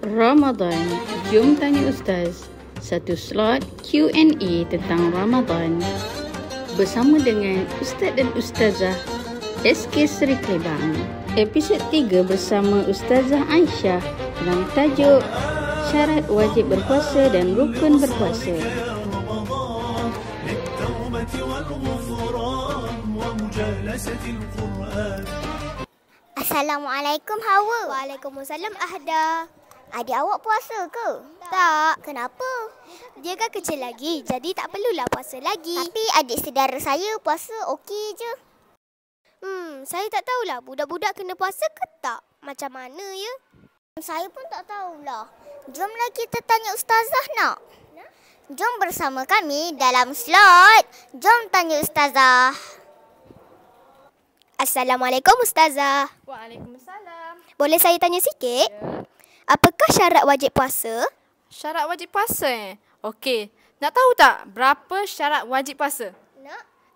Ramadan, jom tanya Ustaz. Satu slot Q&A tentang Ramadan bersama dengan Ustaz dan Ustazah SK Seri Kelebang. Episod 3 bersama Ustazah Aisyah dengan tajuk Syarat Wajib Berpuasa dan Rukun Berpuasa. Assalamualaikum Hawa. Waalaikumsalam Ahda. Adik awak puasa ke? Tak, Kenapa? dia kan kecil lagi, jadi tak perlulah puasa lagi. Tapi adik saudara saya puasa okey je. Saya tak tahulah budak-budak kena puasa ke tak. Macam mana ya? Saya pun tak tahulah. Jomlah kita tanya Ustazah nak. Jom bersama kami dalam slot Jom Tanya Ustazah. Assalamualaikum Ustazah. Waalaikumsalam. Boleh saya tanya sikit? Apakah syarat wajib puasa? Syarat wajib puasa Okey. Nak tahu tak berapa syarat wajib puasa?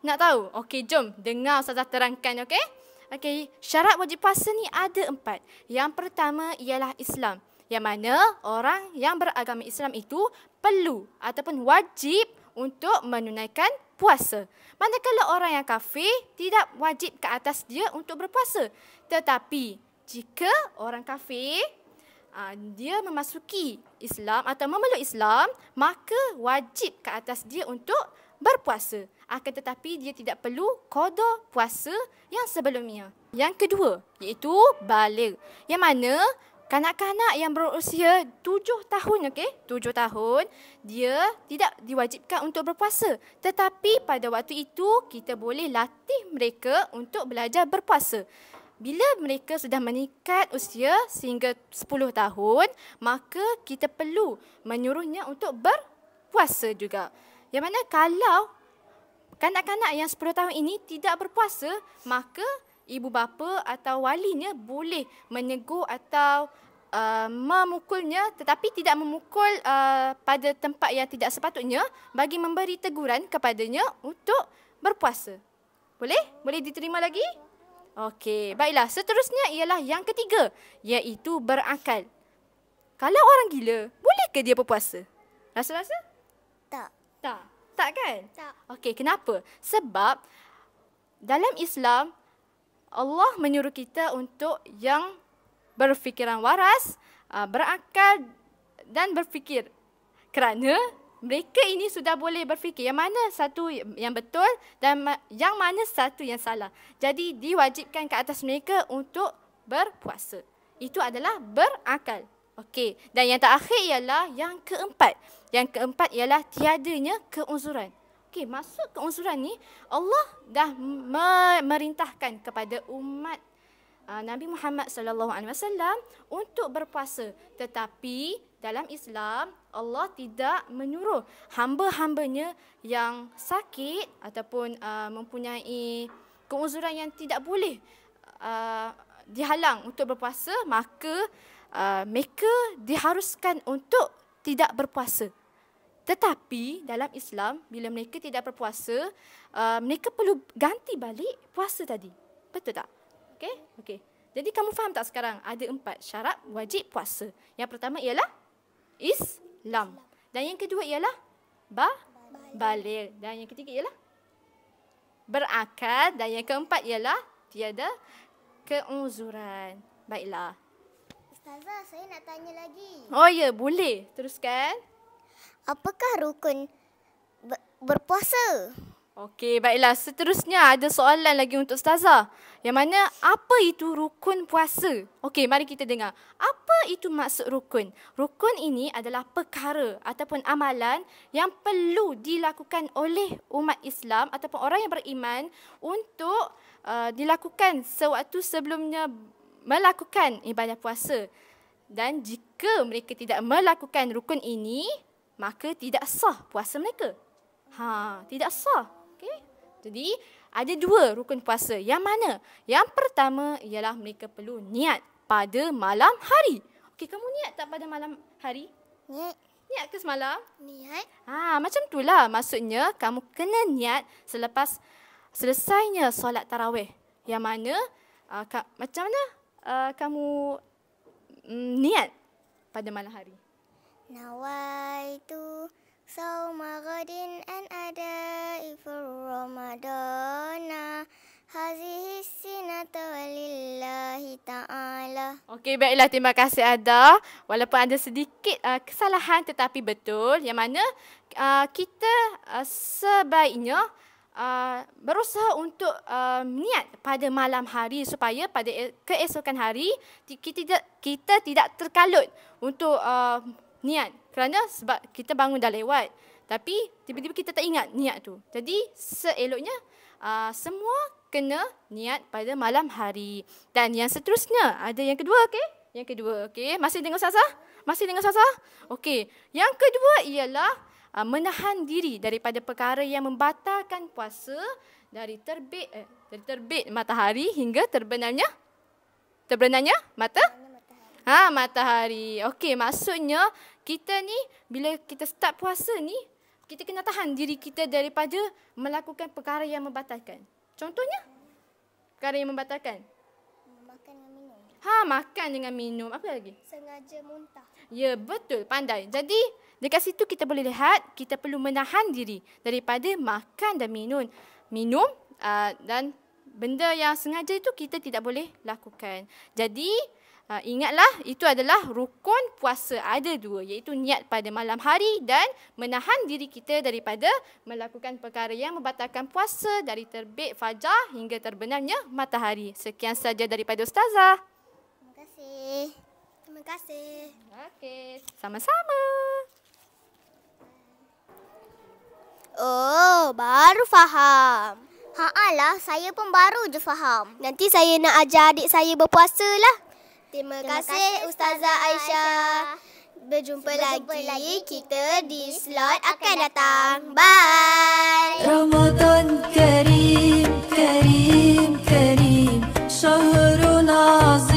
Nak tahu? Okey, jom dengar Ustazah terangkan, okey? Okey, syarat wajib puasa ni ada 4. Yang pertama ialah Islam. Yang mana orang yang beragama Islam itu perlu ataupun wajib untuk menunaikan puasa. Manakala orang yang kafir tidak wajib ke atas dia untuk berpuasa. Tetapi jika orang kafir dia memasuki Islam atau memeluk Islam, maka wajib ke atas dia untuk berpuasa. Akan tetapi dia tidak perlu qada puasa yang sebelumnya. Yang kedua iaitu baligh. Yang mana kanak-kanak yang berusia 7 tahun, okey? 7 tahun, dia tidak diwajibkan untuk berpuasa. Tetapi pada waktu itu kita boleh latih mereka untuk belajar berpuasa. Bila mereka sudah meningkat usia sehingga 10 tahun, maka kita perlu menyuruhnya untuk berpuasa juga. Yang mana kalau kanak-kanak yang 10 tahun ini tidak berpuasa, maka ibu bapa atau walinya boleh menegur atau memukulnya, tetapi tidak memukul pada tempat yang tidak sepatutnya, bagi memberi teguran kepadanya untuk berpuasa. Boleh? Boleh diterima lagi? Okey, baiklah. Seterusnya ialah yang ketiga, iaitu berakal. Kalau orang gila, bolehkah dia berpuasa? Rasa-rasa? Tak. Tak. Tak kan? Tak. Okey, kenapa? Sebab dalam Islam, Allah menyuruh kita untuk yang berfikiran waras, berakal dan berfikir. Kerana mereka ini sudah boleh berfikir yang mana satu yang betul dan yang mana satu yang salah. Jadi diwajibkan ke atas mereka untuk berpuasa. Itu adalah berakal. Okey. Dan yang terakhir ialah yang keempat. Yang keempat ialah tiadanya keuzuran. Okey, maksud keuzuran ni Allah dah memerintahkan kepada umat Nabi Muhammad sallallahu alaihi wasallam untuk berpuasa. Tetapi dalam Islam Allah tidak menyuruh hamba-hambanya yang sakit ataupun mempunyai keuzuran yang tidak boleh dihalang untuk berpuasa, maka mereka diharuskan untuk tidak berpuasa. Tetapi dalam Islam bila mereka tidak berpuasa, mereka perlu ganti balik puasa tadi. Betul tak? Okey. Jadi kamu faham tak sekarang ada 4 syarat wajib puasa. Yang pertama ialah Islam. Dan yang kedua ialah baligh. Dan yang ketiga ialah berakal. Dan yang keempat ialah tiada keuzuran. Baiklah. Ustazah, saya nak tanya lagi. Oh ya, boleh. Teruskan. Apakah rukun berpuasa? Okey, baiklah. Seterusnya ada soalan lagi untuk Ustazah. Yang mana apa itu rukun puasa? Okey, mari kita dengar. Apa itu maksud rukun? Rukun ini adalah perkara ataupun amalan yang perlu dilakukan oleh umat Islam ataupun orang yang beriman untuk dilakukan sewaktu sebelumnya melakukan ibadah puasa. Dan jika mereka tidak melakukan rukun ini, maka tidak sah puasa mereka. Tidak sah. Okey. Jadi ada 2 rukun puasa. Yang mana? Yang pertama ialah mereka perlu niat pada malam hari. Okey, kamu niat tak pada malam hari? Niat ke semalam? Niat. Macam itulah. Maksudnya kamu kena niat selepas selesainya solat tarawih. Yang mana macam mana kamu niat pada malam hari? Nawaitu sauma ghadin an adai fur ramadana hazihi sinata walillahi ta'ala. Okey, baiklah. Terima kasih Ada. Walaupun ada sedikit kesalahan tetapi betul. Yang mana kita sebaiknya berusaha untuk niat pada malam hari supaya pada keesokan hari kita tidak terkalut untuk niat. Kerana sebab kita bangun dah lewat. Tapi tiba-tiba kita tak ingat niat tu. Jadi seeloknya semua kena niat pada malam hari. Dan yang seterusnya, ada yang kedua, okey? Yang kedua, okey? Masih dengar Ustazah? Masih dengar Ustazah? Okey. Yang kedua ialah menahan diri daripada perkara yang membatalkan puasa dari terbit matahari hingga terbenamnya matahari. Okey, maksudnya kita ni bila kita start puasa ni, kita kena tahan diri kita daripada melakukan perkara yang membatalkan. Contohnya, perkara yang membatalkan. Makan dengan minum. Makan dengan minum. Apa lagi? Sengaja muntah. Ya, betul. Pandai. Jadi, dekat situ kita boleh lihat, kita perlu menahan diri daripada makan dan minum. Dan benda yang sengaja itu kita tidak boleh lakukan. Jadi, ingatlah, itu adalah rukun puasa. Ada dua, iaitu niat pada malam hari dan menahan diri kita daripada melakukan perkara yang membatalkan puasa dari terbit fajar hingga terbenamnya matahari. Sekian saja daripada Ustazah. Terima kasih. Terima kasih. Okey, sama-sama. Oh, baru faham. Lah, saya pun baru je faham. Nanti saya nak ajar adik saya berpuasa lah. Terima kasih Ustazah Aisyah. Berjumpa lagi kita di slot akan datang. Bye. Ramadan Kareem, Kareem, Kareem, Syahrun Azim.